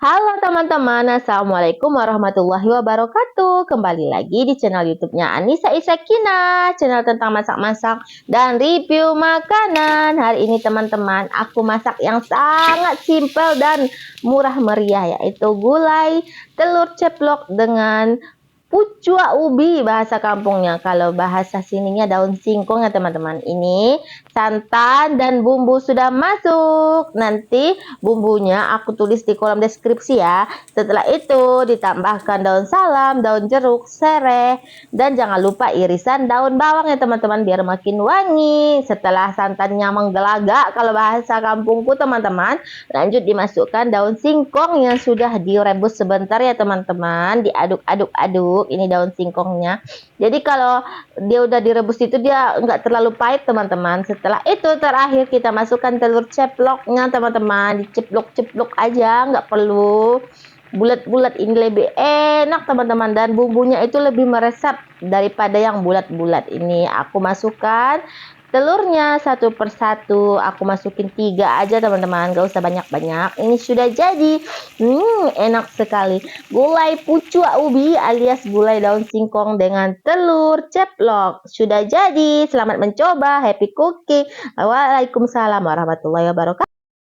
Halo teman-teman, Assalamualaikum warahmatullahi wabarakatuh. Kembali lagi di channel YouTube-nya Anissa Isakina, channel tentang masak-masak dan review makanan. Hari ini teman-teman, aku masak yang sangat simpel dan murah meriah, yaitu gulai telur ceplok dengan pucua ubi bahasa kampungnya. Kalau bahasa sininya daun singkong ya teman-teman. Ini santan dan bumbu sudah masuk. Nanti bumbunya aku tulis di kolom deskripsi ya. Setelah itu ditambahkan daun salam, daun jeruk, sereh, dan jangan lupa irisan daun bawang ya teman-teman biar makin wangi. Setelah santannya menggelagak kalau bahasa kampungku teman-teman, lanjut dimasukkan daun singkong yang sudah direbus sebentar ya teman-teman. Diaduk-aduk-aduk ini daun singkongnya. Jadi kalau dia udah direbus itu dia nggak terlalu pahit teman-teman. Setelah itu terakhir kita masukkan telur ceploknya teman-teman. Diceplok-ceplok aja, nggak perlu bulat-bulat, ini lebih enak teman-teman, dan bumbunya itu lebih meresap daripada yang bulat-bulat. Ini aku masukkan telurnya satu persatu, aku masukin 3 aja teman-teman, gak usah banyak-banyak. Ini sudah jadi. Enak sekali gulai pucua ubi alias gulai daun singkong dengan telur ceplok. Sudah jadi, selamat mencoba, happy cooking. Waalaikumsalam warahmatullahi wabarakatuh.